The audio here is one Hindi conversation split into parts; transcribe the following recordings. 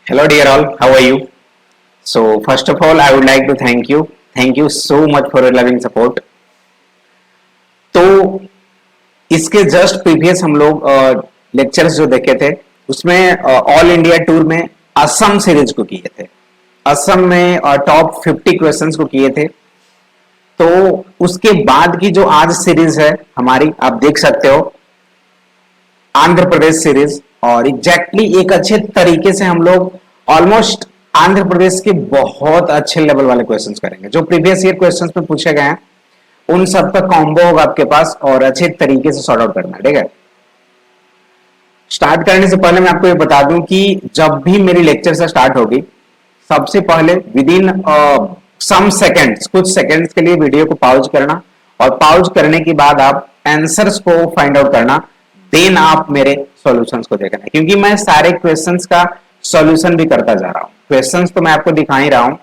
Hello, dear all. How are you? So, first of all, I would like to thank you. Thank you so much for your loving support. तो इसके जस्ट प्रीवियस हम लोग लेक्चर्स जो देखे थे उसमें ऑल इंडिया टूर में असम सीरीज को किए थे। असम में टॉप 50 क्वेश्चंस को किए थे। तो उसके बाद की जो आज सीरीज है हमारी, आप देख सकते हो, आंध्र प्रदेश सीरीज। और एग्जैक्टली एक अच्छे तरीके से हम लोग ऑलमोस्ट आंध्र प्रदेश के बहुत अच्छे लेवल वाले क्वेश्चंस करेंगे। जो प्रीवियस ईयर क्वेश्चंस में पूछे गए हैं उन सब का कॉम्बो होगा आपके पास और अच्छे तरीके से सॉर्ट आउट करना है। ठीक है, स्टार्ट करने से पहले मैं आपको ये बता दूं कि जब भी मेरी लेक्चर से स्टार्ट होगी सबसे पहले विद इन सम सेकेंड्स, कुछ सेकेंड्स के लिए वीडियो को पॉज करना और पॉज करने के बाद आप आंसर्स को फाइंड आउट करना, देन आप मेरे सॉल्यूशंस को देखना। क्योंकि मैं सारे क्वेश्चंस का सॉल्यूशन भी करता जा रहा हूं। क्वेश्चंस तो मैं आपको दिखा ही रहा हूं,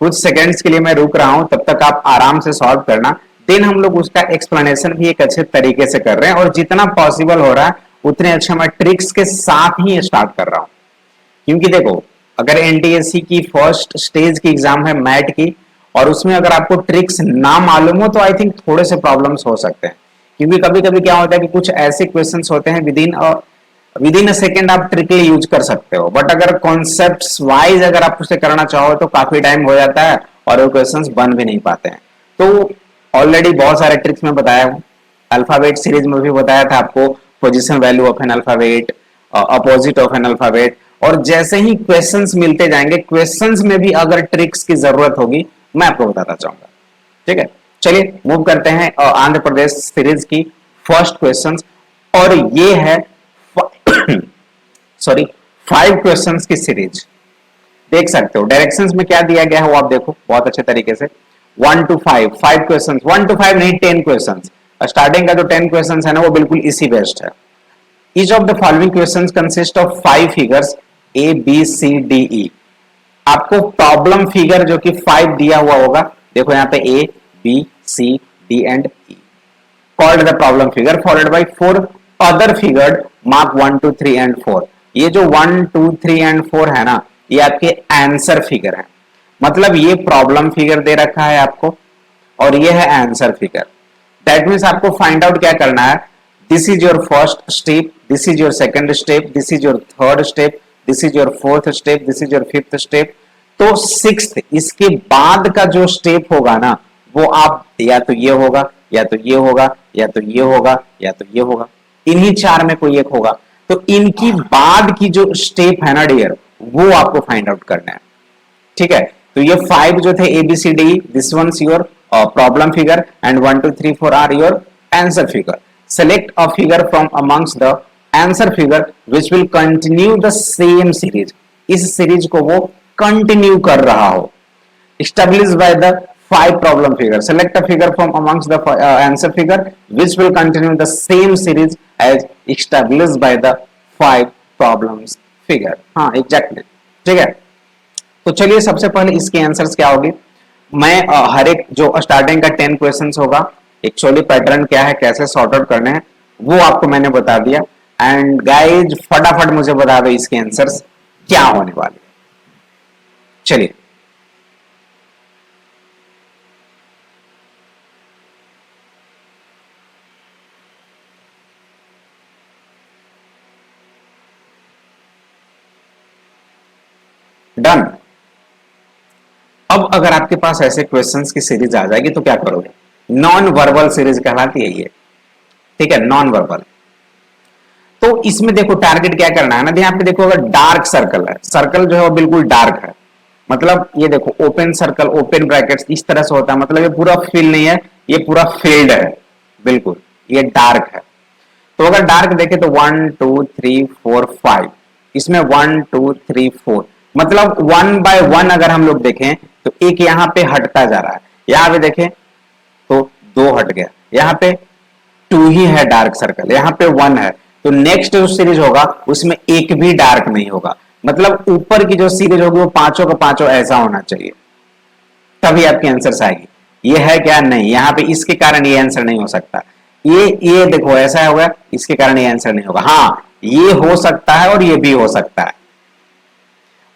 कुछ सेकंड्स के लिए मैं रुक रहा हूं, तब तक आप आराम से सॉल्व करना। देन हम लोग उसका एक्सप्लेनेशन भी एक अच्छे तरीके से कर रहे हैं और जितना पॉसिबल हो रहा है उतने अच्छे मैं ट्रिक्स के साथ ही स्टार्ट कर रहा हूं। क्योंकि देखो, अगर एनटीएससी की फर्स्ट स्टेज की एग्जाम है मैट की और उसमें अगर आपको ट्रिक्स ना मालूम हो तो आई थिंक थोड़े से प्रॉब्लम्स हो सकते हैं। क्योंकि कभी कभी क्या होता है कि कुछ ऐसे क्वेश्चंस होते हैं विद इन अ सेकेंड आप ट्रिकली यूज कर सकते हो, बट अगर कॉन्सेप्ट्स वाइज अगर आप उसे करना चाहो तो काफी टाइम हो जाता है और वो क्वेश्चंस बन भी नहीं पाते हैं। तो ऑलरेडी बहुत सारे ट्रिक्स में बताया हूं। अल्फाबेट सीरीज में भी बताया था आपको position value of n alphabet, opposite of n alphabet. और जैसे ही क्वेश्चंस मिलते जाएंगे, क्वेश्चंस में भी अगर ट्रिक्स की जरूरत होगी मैं आपको बताता चाहूंगा। ठीक है, चलिए मूव करते हैं आंध्र प्रदेश सीरीज की फर्स्ट क्वेश्चंस। और ये है सॉरी 5 क्वेश्चंस की सीरीज। देख सकते हो डायरेक्शंस में क्या दिया गया है वो आप देखो बहुत अच्छे तरीके से। 1 to 5, 5 क्वेश्चंस, 1 to 5 नहीं 10 क्वेश्चंस। स्टार्टिंग का जो 10 क्वेश्चंस है ना वो बिल्कुल इसी बेस्ड है। Each of the following questions consist of 5 figures a b c d e. आपको प्रॉब्लम फिगर जो कि 5 दिया हुआ होगा, देखो यहाँ पे a b c d and e, called the problem figure followed by 4 other figured mark 1 2 3 and 4। ये जो 1 2 3 and 4 है ना ये आपके आंसर फिगर है। मतलब ये प्रॉब्लम फिगर दे रखा है आपको और ये है आंसर फिगर। दैट मीन्स आपको फाइंड आउट क्या करना है, this is your first step, this is your second step, this is your third step, this is your fourth step, this is your fifth step. तो सिक्स्थ इसके बाद का जो स्टेप होगा ना वो आप या तो ये होगा या तो ये होगा या तो ये होगा या तो ये होगा, इन्हीं 4 में कोई एक होगा। तो इनकी बाद की जो स्टेप है ना डियर वो आपको फाइंड आउट करना है। ठीक है, तो ये 5 जो थे ABCD, this ones your problem figure and 1 2 3 4 are your answer figure. Select a figure from amongst the answer figure which will continue the same series. इस सीरीज को वो कंटिन्यू कर रहा हो। Established by the 5 problem figure. Select a figure from amongst the answer figure which will continue the same series as established by the 5 problems figure. हाँ exactly, ठीक है। तो चलिए सबसे पहले इसके आंसर्स क्या होगी। मैं हर एक जो स्टार्टिंग का 10 क्वेश्चंस होगा, एक्चुअली पैटर्न क्या है, कैसे सॉर्ट आउट करने हैं वो आपको मैंने बता दिया। एंड गाइज फटाफट मुझे बता दो इसके आंसर्स क्या होने वाले। चलिए डन। अब अगर आपके पास ऐसे क्वेश्चंस की सीरीज आ जाएगी तो क्या करोगे, नॉन वर्बल सीरीज कहलाती है ये। ठीक है, नॉन वर्बल। तो इसमें देखो टारगेट क्या करना है ना, यहाँ पे देखो अगर डार्क सर्कल है, सर्कल जो है वो बिल्कुल डार्क है, मतलब ये देखो ओपन सर्कल ओपन ब्रैकेट्स इस तरह से होता है, मतलब ये पूरा फिल नहीं है, ये पूरा फिल्ड है, बिल्कुल ये डार्क है। तो अगर डार्क देखे तो 1 2 3 4 5, इसमें 1 2 3 4, मतलब 1 बाय 1 अगर हम लोग देखें तो एक यहाँ पे हटता जा रहा है, यहाँ पे देखें तो 2 हट गया, यहाँ पे 2 ही है डार्क सर्कल, यहाँ पे 1 है। तो नेक्स्ट जो सीरीज होगा उसमें एक भी डार्क नहीं होगा, मतलब ऊपर की जो सीरीज होगी वो पांचों का पांचों ऐसा होना चाहिए, तभी आपकी आंसर आएगी। ये है क्या, नहीं, यहाँ पे इसके कारण ये आंसर नहीं हो सकता। ये देखो ऐसा होगा, इसके कारण ये आंसर नहीं होगा। हाँ ये हो सकता है और ये भी हो सकता है।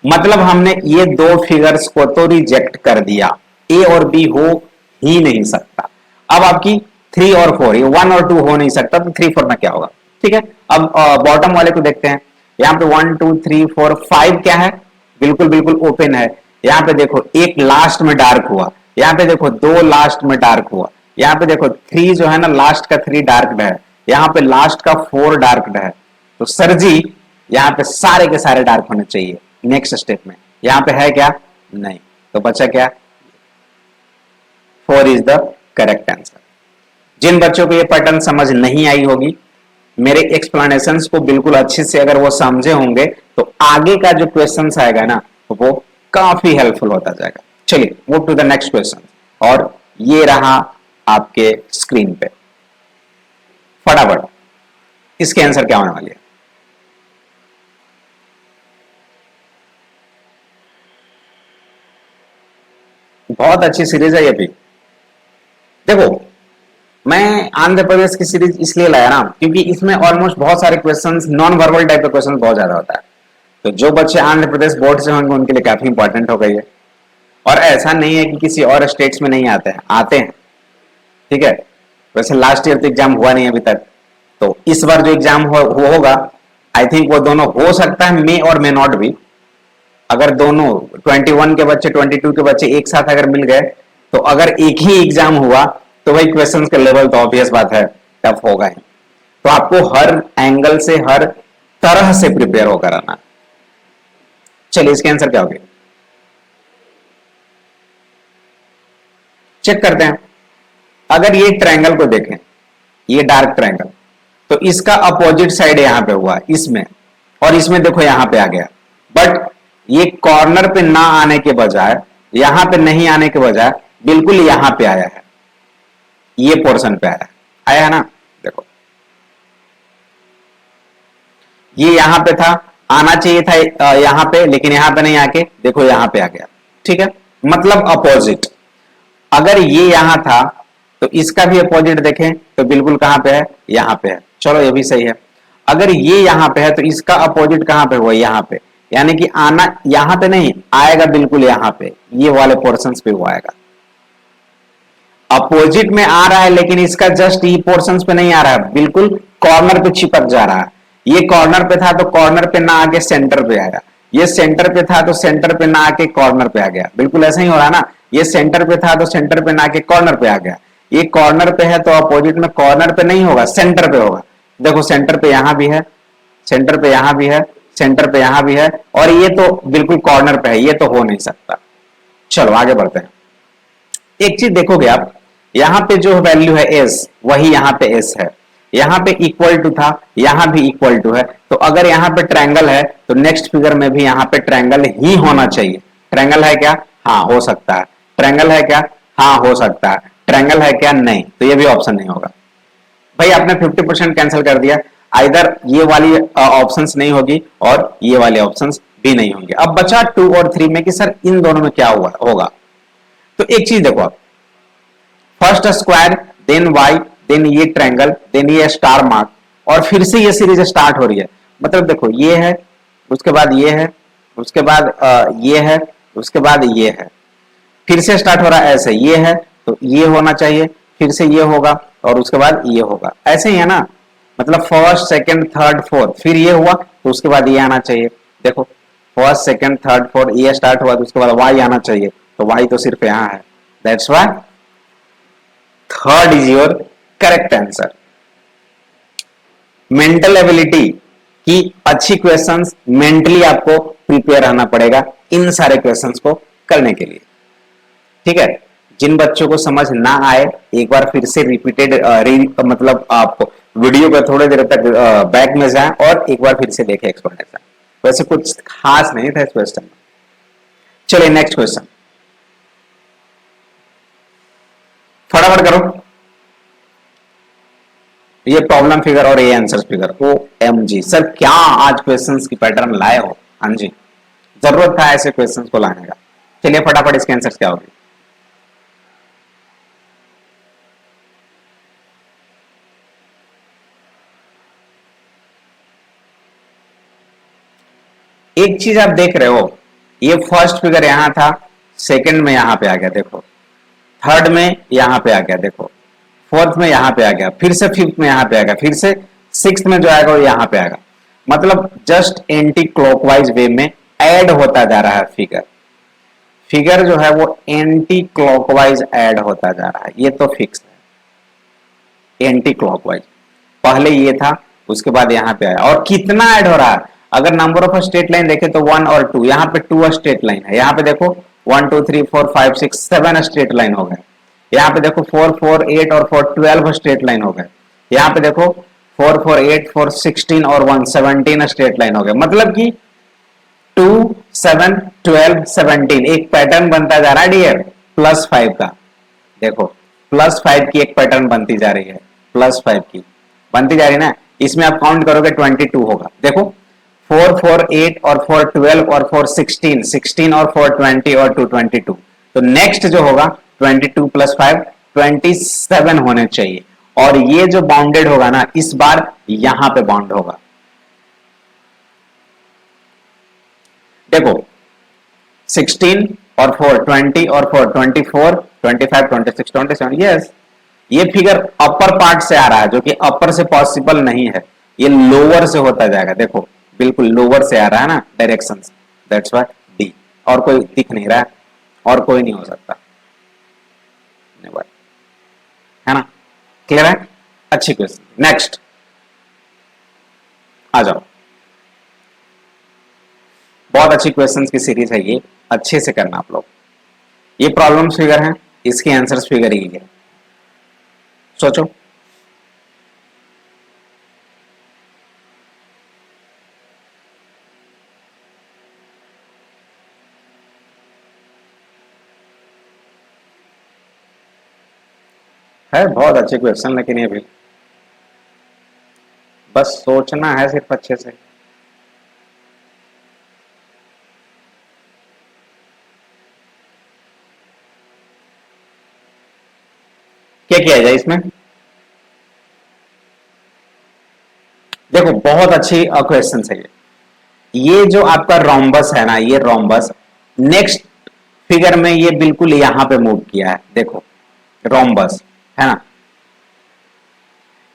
मतलब हमने ये दो फिगर्स को तो रिजेक्ट कर दिया, ए और बी हो ही नहीं सकता। अब आपकी 3 और 4, ये 1 और 2 हो नहीं सकता, तो 3 4 में क्या होगा? ठीक है, अब बॉटम वाले को देखते हैं। यहाँ पे 1 2 3 4 5 क्या है? बिल्कुल बिल्कुल ओपन है। यहाँ पे देखो एक लास्ट में डार्क हुआ, यहाँ पे देखो दो लास्ट में डार्क हुआ, यहाँ पे देखो 3 जो है ना, लास्ट का 3 डार्कड है, यहाँ पे लास्ट का 4 डार्कड है। तो सर जी यहाँ पे सारे के सारे डार्क होने चाहिए नेक्स्ट स्टेप में, यहाँ पे है क्या? नहीं। तो बचा क्या? 4 इज द करेक्ट आंसर। जिन बच्चों को ये पैटर्न समझ नहीं आई होगी, मेरे एक्सप्लेनेशंस को बिल्कुल अच्छे से अगर वो समझे होंगे, तो आगे का जो क्वेश्चन आएगा ना, वो काफी हेल्पफुल होता जाएगा। चलिए move to the next question, और ये रहा आपके स्क्रीन पे। फटाफट इसके आंसर क्या होने वाली है? बहुत अच्छी सीरीज है ये भी। देखो, मैं आंध्र प्रदेश की सीरीज इसलिए लाया ना, क्योंकि इसमें ऑलमोस्ट बहुत सारे क्वेश्चंस नॉन वर्बल टाइप के क्वेश्चन बहुत ज्यादा होता है। तो जो बच्चे आंध्र प्रदेश बोर्ड से होंगे उनके लिए काफी इंपॉर्टेंट हो गई है। और ऐसा नहीं है कि किसी और स्टेट्स में नहीं आते हैं, आते हैं। ठीक है, वैसे लास्ट ईयर तो एग्जाम हुआ नहीं अभी तक, तो इस बार जो एग्जाम होगा, आई थिंक वो दोनों हो सकता है, मे और मे नॉट भी। अगर दोनों 21 के बच्चे 22 के बच्चे एक साथ अगर मिल गए, तो अगर एक ही एग्जाम हुआ, तो वही क्वेश्चंस का लेवल तो ऑब्वियस बात है टफ होगा ही। तो आपको हर एंगल से, हर तरह से प्रिपेयर होकर आना। चलिए इसके आंसर क्या हो गया, चेक करते हैं। अगर ये ट्रायंगल को देखें, ये डार्क ट्रायंगल, तो इसका अपोजिट साइड यहां पे हुआ इसमें, और इसमें देखो यहां पे आ गया। बट ये कॉर्नर पे ना आने के बजाय, यहां पे नहीं आने के बजाय बिल्कुल यहां पे आया है, ये पोर्शन पे आया है। आया है ना? देखो ये यहां पे था, आना चाहिए था यहां पे, लेकिन यहां पे नहीं आके देखो यहां पे आ गया। ठीक है, मतलब अपोजिट। अगर ये यहां था, तो इसका भी अपोजिट देखें तो बिल्कुल कहां पे है? यहां पे है। चलो ये भी सही है। अगर ये यहां पे है, तो इसका अपोजिट कहां पे हुआ? यहां पे। यानी कि आना यहां पे नहीं आएगा, बिल्कुल यहां पे, ये वाले पोर्शंस पे वो आएगा। अपोजिट में आ रहा है, लेकिन इसका जस्ट ये पोर्शंस पे नहीं आ रहा है, बिल्कुल कॉर्नर पे चिपक जा रहा है। ये कॉर्नर पे था, तो कॉर्नर पे ना आके सेंटर पे आएगा। ये सेंटर पे था, तो सेंटर पे ना आके कॉर्नर पे आ गया। बिल्कुल ऐसा ही हो रहा है ना, ये सेंटर पे था, तो सेंटर पे ना आके कॉर्नर पे आ गया। ये कॉर्नर पे है, तो अपोजिट में कॉर्नर पे नहीं होगा, सेंटर पे होगा। देखो सेंटर पे यहां भी है, सेंटर पे यहां भी है, सेंटर पे यहां भी है, और ये तो बिल्कुल कॉर्नर पे है, ये तो हो नहीं सकता। चलो आगे बढ़ते हैं। एक चीज देखोगे आप, यहां पे जो वैल्यू है एस, वही यहां पे एस है। यहां पे इक्वल टू था, यहां भी इक्वल टू है। तो अगर यहां पे ट्रायंगल है, तो नेक्स्ट फिगर में भी यहां पे ट्रायंगल ही होना चाहिए। ट्रायंगल है क्या? हाँ हो सकता है। ट्रायंगल है क्या? हाँ हो सकता है। ट्रायंगल है क्या? नहीं, तो ये भी ऑप्शन नहीं होगा। भाई आपने 50% कैंसिल कर दिया। आइदर ये वाली ऑप्शंस नहीं होगी, और ये वाले ऑप्शंस भी नहीं होंगे। अब बचा 2 और 3 में कि सर इन दोनों में क्या हुआ होगा। तो एक चीज देखो आप, first square, then y, then ये ट्रायंगल, देन ये स्टार मार्क, और फिर से ये सीरीज स्टार्ट हो रही है। मतलब देखो ये है, उसके बाद ये है, उसके बाद ये है, उसके बाद ये है, फिर से स्टार्ट हो रहा है ऐसे। ये है तो ये होना चाहिए, फिर से ये होगा, और उसके बाद ये होगा। ऐसे ही है ना, मतलब फर्स्ट सेकंड थर्ड फोर्थ, फिर ये हुआ तो उसके बाद ये आना चाहिए। देखो फर्स्ट सेकंड थर्ड फोर्थ, ये स्टार्ट हुआ तो उसके बाद वाई आना चाहिए, तो वाई तो सिर्फ यहां है। That's why third is your correct answer. Mental ability की अच्छी क्वेश्चंस, मेंटली आपको प्रिपेयर रहना पड़ेगा इन सारे क्वेश्चंस को करने के लिए। ठीक है, जिन बच्चों को समझ ना आए, एक बार फिर से रिपीटेड मतलब आप वीडियो पर थोड़ी देर तक बैक में जाएं और एक बार फिर से देखें एक्सप्लेनेशन। वैसे कुछ खास नहीं था इस क्वेश्चन में। चलिए नेक्स्ट क्वेश्चन, फटाफट करो। ये प्रॉब्लम फिगर और ये answer figure. O m g sir, क्या आज क्वेश्चंस की पैटर्न लाए हो। हाँ जी, जरूरत था ऐसे क्वेश्चंस को लाने का। चलिए फटाफट इसके आंसर क्या होगी। एक चीज आप देख रहे हो, ये फर्स्ट फिगर यहां था, सेकंड में यहां पे आ गया देखो, थर्ड में यहां पे आ गया देखो, फोर्थ में यहां पे आ गया, फिर से फिफ्थ में यहां पे आ गया, फिर से सिक्स्थ में जो आएगा वो यहां पे आएगा। मतलब जस्ट एंटी क्लॉकवाइज वे में ऐड होता जा रहा है फिगर, फिगर जो है वो एंटी क्लॉकवाइज ऐड होता जा रहा है, ये तो फिक्स है एंटी क्लॉकवाइज। पहले ये था, उसके बाद यहां पे आया, और कितना ऐड हो रहा है, अगर नंबर ऑफ स्ट्रेट लाइन देखे तो 1 और 2, यहाँ पे 2 स्ट्रेट लाइन है, यहाँ पे देखो 1 2 3 4 5 6 7 स्ट्रेट लाइन हो गए, यहाँ पे देखो 4 4 8 और 4 12 स्ट्रेट लाइन हो गए, यहाँ पे देखो 4 4 8 4 16 और 1 17 स्ट्रेट लाइन हो गए। मतलब कि 2 7 12 17 एक पैटर्न बनता जा रहा है डियर, +5 का। देखो +5 की एक पैटर्न बनती जा रही है, +5 की बनती जा रही है ना, इसमें आप काउंट करोगे 22 होगा। देखो 4 4 8 और 4 12 और 4 16 16 और 4 20 और 2 22, तो नेक्स्ट जो होगा 22 + 5 27 होने चाहिए, और ये जो बाउंडेड होगा ना इस बार यहां पे बाउंड होगा। देखो 16 और 4 20 और 4 24 25 26 27, यस ये फिगर अपर पार्ट से आ रहा है, जो कि अपर से पॉसिबल नहीं है, ये लोअर से होता जाएगा। देखो बिल्कुल लोअर से आ रहा है ना डायरेक्शन, दैट्स व्हाई डी, और कोई दिख नहीं रहा है, और कोई नहीं हो सकता, है ना, क्लियर है। अच्छी क्वेश्चन, नेक्स्ट आ जाओ। बहुत अच्छी क्वेश्चंस की सीरीज है ये, अच्छे से करना आप लोग। ये प्रॉब्लम्स फिगर है, इसके आंसर्स फिगर ही है, सोचो। है बहुत अच्छे क्वेश्चन, लेकिन ये भी बस सोचना है सिर्फ अच्छे से। क्या किया जाए इसमें, देखो बहुत अच्छी क्वेश्चन है ये जो आपका रोम्बस है ना, ये रोम्बस नेक्स्ट फिगर में ये बिल्कुल यहां पे मूव किया है, देखो रोम्बस है ना,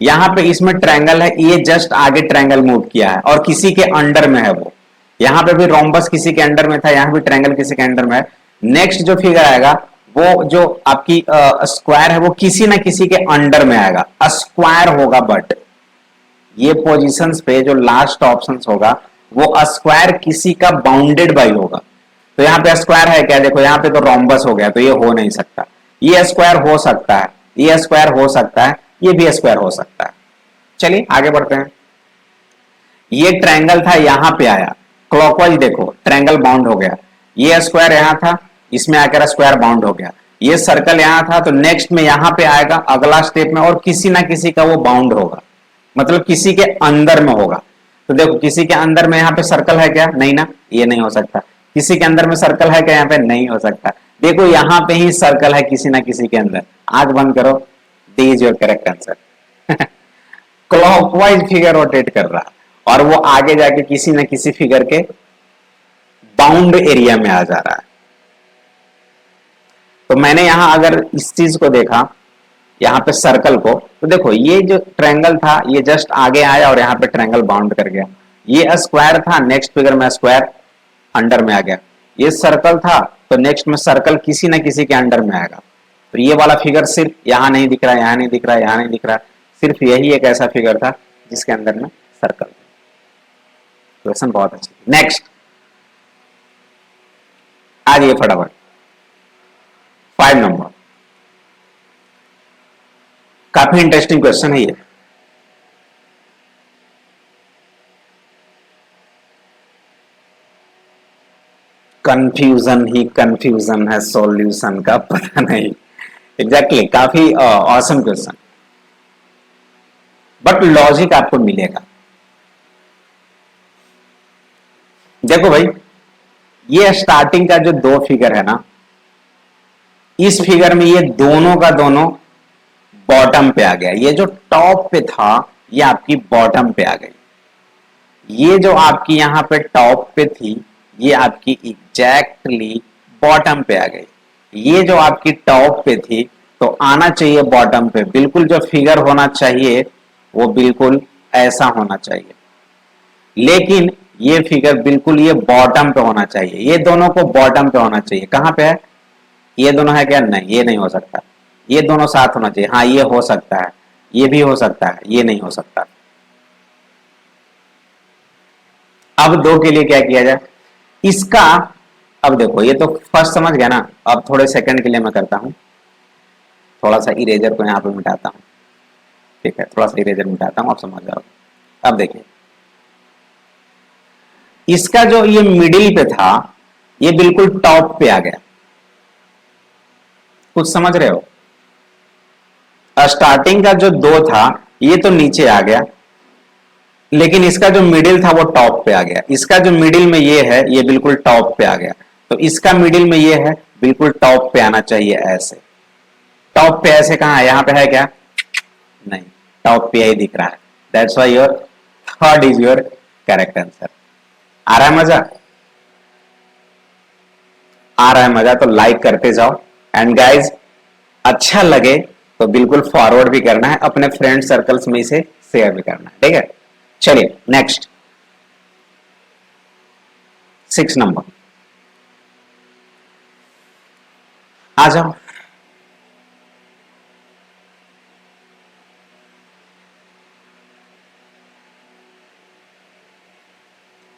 यहां पे इसमें ट्रायंगल है, ये जस्ट आगे ट्रायंगल मूव किया है और किसी के अंडर में है वो, यहां पे भी रोम्बस किसी के अंडर में था, यहां भी ट्रायंगल किसी के अंडर में है। नेक्स्ट जो फिगर आएगा वो जो आपकी स्क्वायर है वो किसी ना किसी के अंडर में आएगा, स्क्वायर होगा, बट ये पोजीशंस पे जो लास्ट ऑप्शन होगा वो स्क्वायर किसी का बाउंडेड बाई होगा। तो यहाँ पे स्क्वायर है क्या, देखो यहाँ पे तो रोम्बस हो गया, तो ये हो नहीं सकता, ये स्क्वायर हो सकता है, ये स्क्वायर हो सकता है, ये भी स्क्वायर हो सकता है। चलिए आगे बढ़ते हैं। ये ट्रायंगल था, यहां पे आया क्लॉकवाइज, देखो ट्रायंगल बाउंड हो गया, ये स्क्वायर यहां था, इसमें आकर स्क्वायर बाउंड हो गया, ये सर्कल यहां था, तो नेक्स्ट में यहां पे आएगा अगला स्टेप में, और किसी ना किसी का वो बाउंड होगा, मतलब किसी के अंदर में होगा। तो देखो किसी के अंदर में यहाँ पे सर्कल है क्या, नहीं ना, ये नहीं हो सकता। किसी के अंदर में सर्कल है क्या, यहाँ पे नहीं हो सकता। देखो यहाँ पे ही सर्कल है किसी ना किसी के अंदर, आंख बंद करो, D is your correct answer. Clockwise figure rotate कर रहा, और वो आगे जाके किसी न किसी फिगर के बाउंड एरिया में आ जा रहा है। तो मैंने यहां अगर इस चीज को देखा, यहां पे सर्कल को, तो देखो ये जो ट्रायंगल था ये जस्ट आगे आया और यहाँ पे ट्रायंगल बाउंड कर गया, ये स्क्वायर था, नेक्स्ट फिगर में स्क्वायर अंडर में आ गया, ये सर्कल था, तो नेक्स्ट में सर्कल किसी ना किसी के अंडर में आएगा। तो ये वाला फिगर सिर्फ यहां नहीं दिख रहा, यहां नहीं दिख रहा, यहां नहीं दिख रहा, सिर्फ यही एक ऐसा फिगर था जिसके अंदर में सर्कल। क्वेश्चन बहुत अच्छा। नेक्स्ट आ जाइए फटाफट, 5 नंबर, काफी इंटरेस्टिंग क्वेश्चन है ये। कंफ्यूजन ही कंफ्यूजन है, सॉल्यूशन का पता नहीं। एग्जैक्टली काफी ऑसम क्वेश्चन, बट लॉजिक आपको मिलेगा। देखो भाई, ये स्टार्टिंग का जो 2 फिगर है ना, इस फिगर में ये दोनों का दोनों बॉटम पे आ गया, ये जो टॉप पे था ये आपकी बॉटम पे आ गई, ये जो आपकी यहां पे टॉप पे थी ये आपकी एग्जैक्टली बॉटम पे आ गई। ये जो आपकी टॉप पे थी तो आना चाहिए बॉटम पे। बिल्कुल जो फिगर होना चाहिए वो बिल्कुल ऐसा होना चाहिए, लेकिन ये फिगर बिल्कुल ये बॉटम पे होना चाहिए। ये दोनों को बॉटम पे होना चाहिए। कहां पे है? ये दोनों है क्या? नहीं, ये नहीं हो सकता। ये दोनों साथ होना चाहिए। हाँ, ये हो सकता है, ये भी हो सकता है, ये नहीं हो सकता। अब दो के लिए क्या किया जाए इसका? अब देखो, ये तो फर्स्ट समझ गया ना। अब थोड़े सेकंड के लिए मैं करता हूं, थोड़ा सा इरेजर को यहां पे मिटाता हूं। ठीक है, थोड़ा सा इरेजर मिटाता हूं, आप समझ जाओगे। अब देखिए, इसका जो ये मिडिल पे था ये बिल्कुल टॉप पे आ गया। कुछ समझ रहे हो? स्टार्टिंग का जो दो था ये तो नीचे आ गया, लेकिन इसका जो मिडिल था वो टॉप पे आ गया। इसका जो मिडिल में ये है ये बिल्कुल टॉप पे आ गया। तो इसका मिडिल में ये है बिल्कुल टॉप पे आना चाहिए ऐसे। टॉप पे ऐसे कहां है? यहां पे है क्या? नहीं, टॉप पे ही दिख रहा है। That's why your third is your correct answer. आ रहा है मजा? आ रहा है मजा तो लाइक करते जाओ। एंड गाइज, अच्छा लगे तो बिल्कुल फॉरवर्ड भी करना है, अपने फ्रेंड सर्कल्स में इसे शेयर भी करना है। ठीक है, चलिए नेक्स्ट 6 नंबर आ जाओ।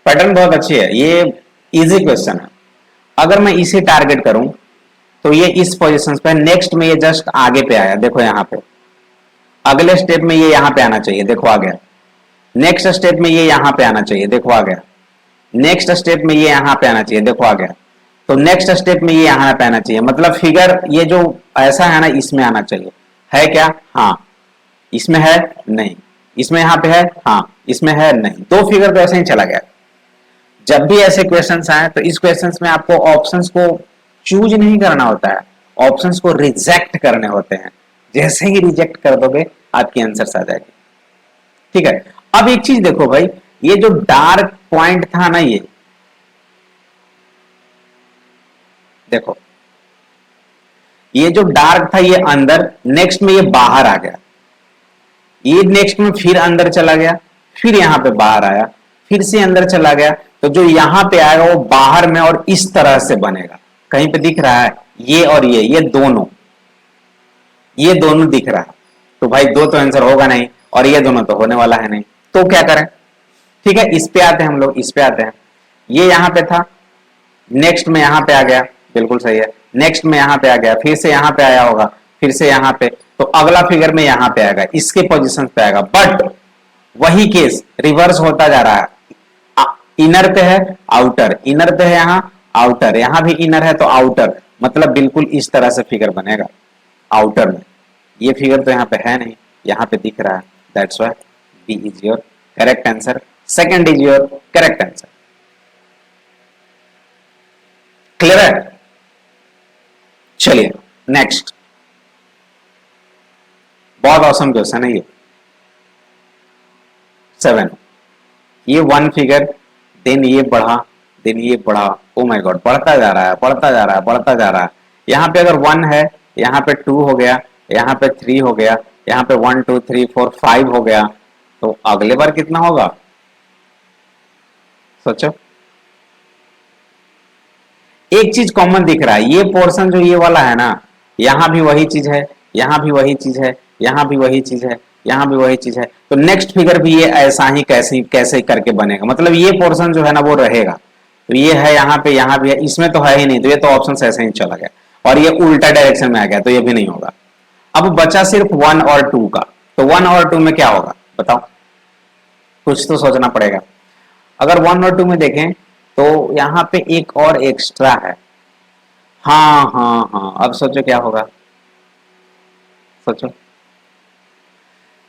पैटर्न बहुत अच्छी है, ये इजी क्वेश्चन है। अगर मैं इसे टारगेट करूं तो ये इस पोजीशन पे, नेक्स्ट में ये जस्ट आगे पे आया, देखो यहां पे। अगले स्टेप में ये यहां पे आना चाहिए, देखो आ गया। नेक्स्ट स्टेप में ये यहां पे आना चाहिए, देखो आ गया। नेक्स्ट स्टेप में ये यहां पे आना चाहिए, देखो आ गया। तो नेक्स्ट स्टेप में ये यहां पे आना चाहिए। मतलब फिगर ये जो ऐसा है ना, इसमें आना चाहिए। है क्या? हाँ। इसमें है? नहीं। इसमें यहां पे है? हाँ। इसमें है? नहीं। दो फिगर तो ऐसे ही चला गया। जब भी ऐसे क्वेश्चंस आए तो इस क्वेश्चंस में आपको ऑप्शंस को चूज नहीं करना होता है, ऑप्शंस को रिजेक्ट करने होते हैं। जैसे ही रिजेक्ट कर दोगे आपकी आंसर्स आ जाएगी। ठीक है, अब एक चीज देखो भाई, ये जो डार्क पॉइंट था ना, ये देखो, ये जो डार्क था ये अंदर, नेक्स्ट में ये बाहर आ गया। ये नेक्स्ट में फिर अंदर चला गया, फिर यहां पे बाहर आया, फिर से अंदर चला गया। तो जो यहां पे आएगा वो बाहर में और इस तरह से बनेगा। कहीं पे दिख रहा है? ये और ये दोनों दिख रहा है। तो भाई दो तो आंसर होगा नहीं, और ये दोनों तो होने वाला है नहीं। तो क्या करें? ठीक है, इस पे आते हैं हम लोग, इस पे आते हैं। ये यहां पे था, नेक्स्ट में यहां पे आ गया, बिल्कुल सही है। नेक्स्ट में यहां पे आ गया, फिर से यहां पे आया होगा, फिर से यहां पे। तो अगला फिगर में यहां पे आएगा, इसके पोजीशन पे आएगा। बट वही केस रिवर्स होता जा रहा है। इनर पे है, आउटर, इनर पे है, यहां आउटर, यहां भी इनर है तो आउटर। मतलब बिल्कुल इस तरह से फिगर बनेगा आउटर में। ये फिगर तो यहां पे है नहीं, यहां पे दिख रहा है। That's why b is your correct answer. Second is your correct answer. Clear है? चलिए नेक्स्ट, बहुत औसम क्वेश्चन है ये। 7, ये वन फिगर, देन ये बढ़ा, देन ये बढ़ा। ओ माय गॉड, बढ़ता जा रहा है, बढ़ता जा रहा है, बढ़ता जा रहा है। यहाँ पे अगर 1 है, यहाँ पे 2 हो गया, यहाँ पे 3 हो गया, यहाँ पे 1 2 3 4 5 हो गया। तो अगले बार कितना होगा सोचो। एक चीज कॉमन दिख रहा है, ये पोर्शन जो ये वाला है ना, यहां भी वही चीज है, यहां भी वही चीज है, यहां भी वही चीज है, यहां भी वही चीज है। तो नेक्स्ट फिगर भी ये ऐसा ही कैसे कैसे करके बनेगा। मतलब ये पोर्शन जो है ना वो रहेगा। तो ये है यहाँ पे, यहाँ भी है, इसमें तो है ही नहीं। तो ये तो ऑप्शन ऐसे ही चला गया, और ये उल्टा डायरेक्शन में आ गया, तो ये भी नहीं होगा। अब बचा सिर्फ 1 और 2 का। तो 1 और 2 में क्या होगा बताओ? कुछ तो सोचना पड़ेगा। अगर 1 और 2 में देखें तो यहाँ पे एक और एक्स्ट्रा है। हाँ हाँ हाँ, अब सोचो क्या होगा, सोचो।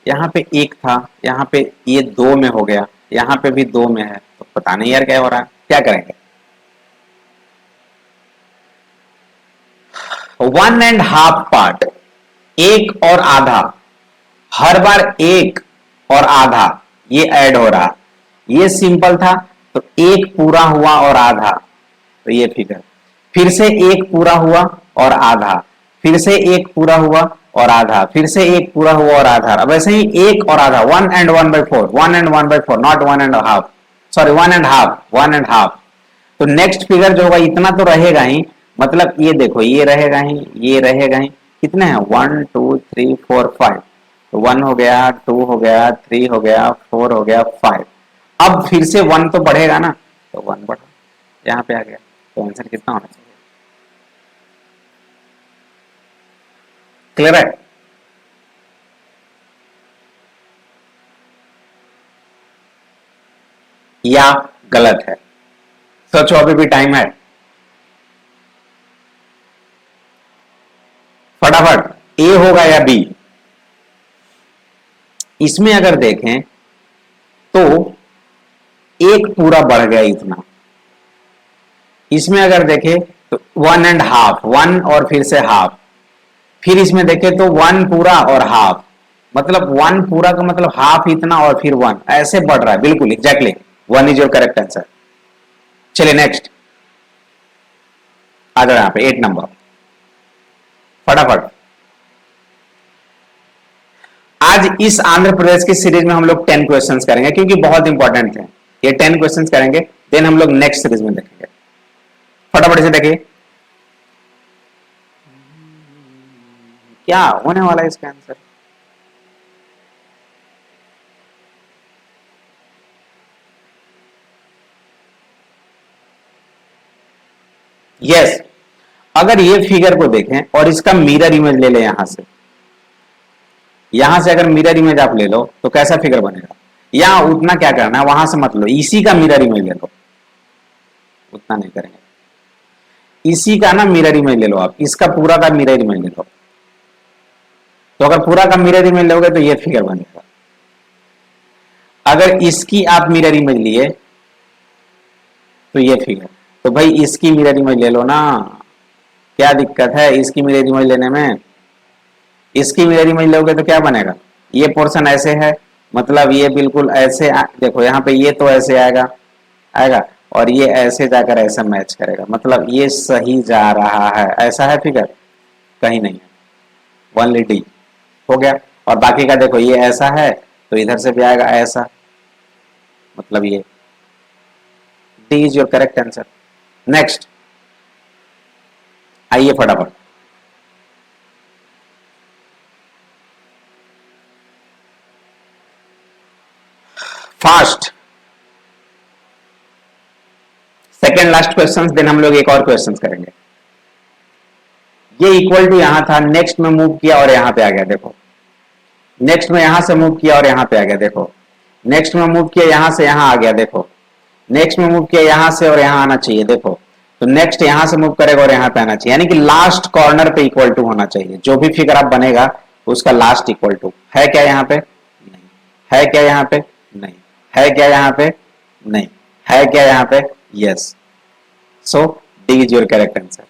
यहाँ पे एक था, यहाँ पे ये 2 में हो गया, यहाँ पे भी 2 में है। तो पता नहीं यार क्या हो रहा है, क्या करेंगे? 1.5 पार्ट, एक और आधा, हर बार एक और आधा ये ऐड हो रहा। ये सिंपल था, तो एक पूरा हुआ और आधा, तो ये फिगर, फिर से एक पूरा हुआ और आधा, फिर से एक पूरा हुआ और आधा, फिर से एक पूरा हुआ और आधा। अब ऐसे ही एक और आधा, 1 and 1/4, 1 and 1/4, not 1 and half, sorry 1 and half, 1 and half। तो नेक्स्ट फिगर जो होगा इतना तो रहेगा ही, मतलब ये देखो ये रहेगा ही, ये रहेगा ही, कितने हैं 1 2 3 4 5, तो 1 हो गया, 2 हो गया, 3 हो गया, 4 हो गया, 5। अब फिर से 1 तो बढ़ेगा ना, तो 1 बढ़ा, यहाँ पे आ गया, तो आंसर कितना होना चाहिए? क्लियर है? या गलत है? सोचो, अभी भी टाइम है, फटाफट, ए होगा या बी? इसमें अगर देखें तो एक पूरा बढ़ गया इतना, इसमें अगर देखें तो 1 and half, 1 और फिर से हाफ, फिर इसमें देखें तो 1 पूरा और हाफ, मतलब 1 पूरा का मतलब हाफ इतना और फिर 1, ऐसे बढ़ रहा है, बिल्कुल exactly 1 is your correct answer. चलिए नेक्स्ट आ जाओ यहां पे 8 नंबर, फटाफट। आज इस आंध्र प्रदेश की सीरीज में हम लोग 10 क्वेश्चंस करेंगे क्योंकि बहुत इंपॉर्टेंट थे, ये 10 क्वेश्चंस करेंगे, देन हम लोग नेक्स्ट सीरीज में देखेंगे। फटाफट से देखिए क्या होने वाला है इसका आंसर। यस, अगर ये फिगर को देखें और इसका मिरर इमेज ले ले, यहां से अगर मिरर इमेज आप ले लो तो कैसा फिगर बनेगा? यहां उतना क्या करना है, वहां से मत लो, इसी का मिरर इमेज ले लो, उतना नहीं करेंगे, इसी का ना मिरर इमेज ले लो आप, इसका पूरा का मिरर इमेज ले लो, तो अगर पूरा का मिरर इमेज लोगे तो ये फिगर बनेगा। अगर इसकी आप मिरर इमेज लिए तो ये फिगर, तो भाई इसकी मिरर इमेज ले लो ना, क्या दिक्कत है इसकी मिरर इमेज लेने में? इसकी मिरर इमेज लोगे तो क्या बनेगा? ये पोर्शन ऐसे है, मतलब ये बिल्कुल ऐसे देखो यहाँ पे ये तो ऐसे आएगा आएगा, और ये ऐसे जाकर ऐसा मैच करेगा, मतलब ये सही जा रहा है, ऐसा है फिगर? कहीं नहीं है, ओनली डी हो गया। और बाकी का देखो ये ऐसा है तो इधर से भी आएगा ऐसा, मतलब ये d is your correct answer. Next आइए फटाफट, fast, second last question, then हम लोग एक और क्वेश्चन करेंगे। ये इक्वल टू यहां था, नेक्स्ट में मूव किया और यहां पे आ गया, देखो नेक्स्ट में यहां से मूव किया और यहां पे आ गया, देखो नेक्स्ट में मूव किया यहां से यहां आ गया, देखो नेक्स्ट में मूव किया यहां से और यहां आना चाहिए, देखो तो नेक्स्ट यहां से मूव करेगा और यहां पे आना चाहिए, यानी कि लास्ट कॉर्नर पे इक्वल टू होना चाहिए, जो भी फिगर आप बनेगा उसका लास्ट इक्वल टू है क्या यहाँ पे? नहीं है क्या यहाँ पे? नहीं है क्या यहाँ पे? नहीं है क्या यहाँ पे? Yes, so D is your correct answer.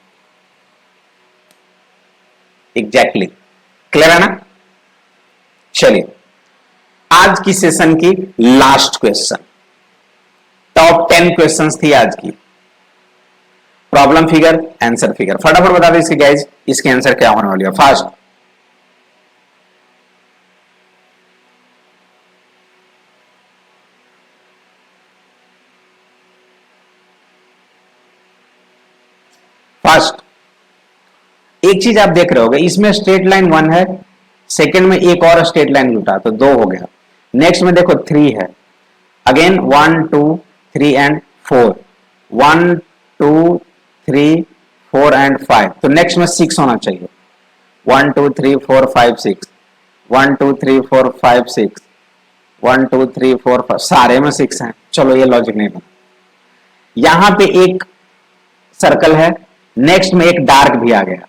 Exactly, clear है ना? चलिए आज की सेशन की लास्ट क्वेश्चन, टॉप 10 क्वेश्चंस थी आज की, प्रॉब्लम फिगर, आंसर फिगर, फटाफट बता दो इसके गाइज, इसके आंसर क्या होने वाली है, फास्ट। फास्ट, एक चीज आप देख रहे होगे, इसमें स्ट्रेट लाइन 1 है, सेकंड में एक और स्ट्रेट लाइन जुटा तो 2 हो गया, नेक्स्ट में देखो 3 है, अगेन 1 2 3 एंड 4, 1 2 3 4 एंड 5, तो नेक्स्ट में 6 होना चाहिए, 1 2 3 4 5 6, 1 2 3 4 5 6, 1 2 3 4 5, सारे में 6 हैं, चलो ये लॉजिक नहीं बना। यहां पे एक सर्कल है, नेक्स्ट में एक डार्क भी आ गया,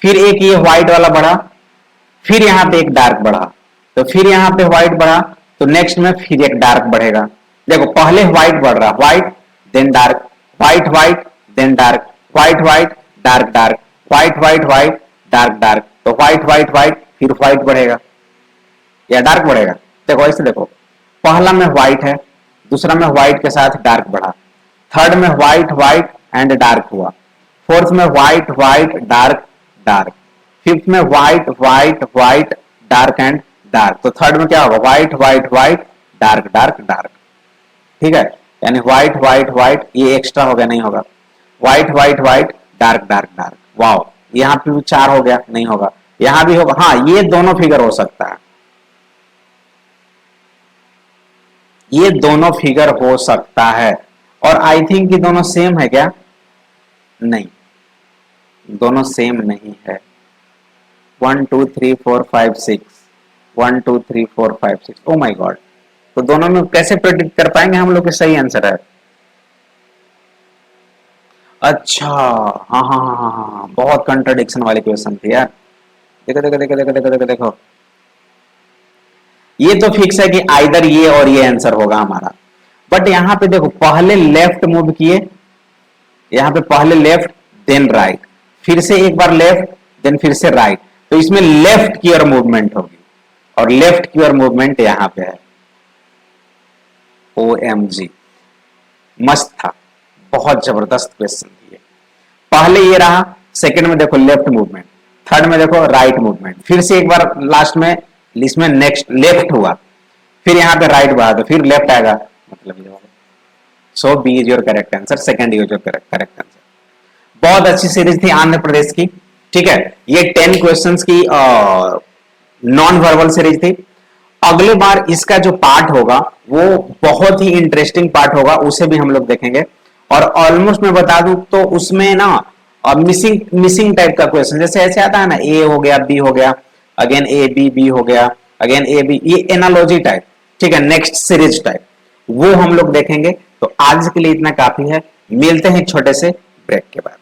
फिर एक ये व्हाइट वाला बढ़ा, फिर यहां पे एक डार्क बढ़ा, तो फिर यहां पे व्हाइट बढ़ा, तो नेक्स्ट में फिर एक डार्क बढ़ेगा, देखो पहले व्हाइट बढ़ रहा, white then dark, white white then dark, white white dark dark, white white white dark dark, तो व्हाइट व्हाइट व्हाइट फिर व्हाइट बढ़ेगा या डार्क बढ़ेगा, देखो ऐसे देखो, पहला में व्हाइट है, दूसरा में व्हाइट के साथ डार्क बढ़ा, थर्ड में व्हाइट व्हाइट एंड डार्क हुआ, फोर्थ में white white dark dark, fifth में white white white dark and dark. तो थर्ड में क्या होगा, white white white dark dark dark. ठीक है, यानी व्हाइट व्हाइट व्हाइट, ये एक्स्ट्रा हो गया, नहीं होगा, white white white dark dark dark. Wow, यहाँ पे भी 4 हो गया, नहीं होगा, यहां भी होगा। हाँ, ये दोनों फिगर हो सकता है, ये दोनों फिगर हो सकता है। और आई थिंक ये दोनों सेम है क्या, नहीं, दोनों सेम नहीं है। 1 2 3 4 5 6, 1 2 3 4 5 6, ओ माय गॉड। तो दोनों में कैसे प्रेडिक्ट कर पाएंगे हम लोग कि सही आंसर है? अच्छा, हाँ हाँ हाँ हाँ हाँ, बहुत कंट्राडिक्शन वाले क्वेश्चन थे यार। देखो देखो देखो देखो देखो देखो देखो, ये तो फिक्स है कि आइदर ये और ये आंसर होगा हमारा। बट यहां पे देखो, पहले लेफ्ट मूव किए, यहां पे पहले लेफ्ट देन राइट, फिर से एक बार लेफ्ट देन फिर से राइट, तो इसमें लेफ्ट की ओर मूवमेंट होगी, और लेफ्ट की ओर मूवमेंट यहां पे है। OMG, मस्त था, बहुत जबरदस्त क्वेश्चन थी। पहले ये रहा, सेकंड में देखो लेफ्ट मूवमेंट, थर्ड में देखो राइट मूवमेंट, फिर से एक बार लास्ट में इसमें नेक्स्ट लेफ्ट हुआ, फिर यहाँ पे राइट बढ़ा, तो फिर लेफ्ट आएगा, मतलब ये होगा। So B is your correct answer, second is your correct answer. बहुत अच्छी सीरीज थी आंध्र प्रदेश की। ठीक है, ये 10 क्वेश्चंस की नॉन वर्बल सीरीज थी। अगले बार इसका जो पार्ट होगा वो बहुत ही इंटरेस्टिंग पार्ट होगा, उसे भी हम लोग देखेंगे। और ऑलमोस्ट मैं बता दूं तो उसमें ना मिसिंग मिसिंग टाइप का क्वेश्चन, जैसे ऐसे आता है ना, ए हो गया, बी हो गया, अगेन ए बी, बी हो गया, अगेन ए बी, ये एनालॉजी टाइप, ठीक है, नेक्स्ट सीरीज टाइप, वो हम लोग देखेंगे। तो आज के लिए इतना काफी है, मिलते हैं एक छोटे से ब्रेक के बाद।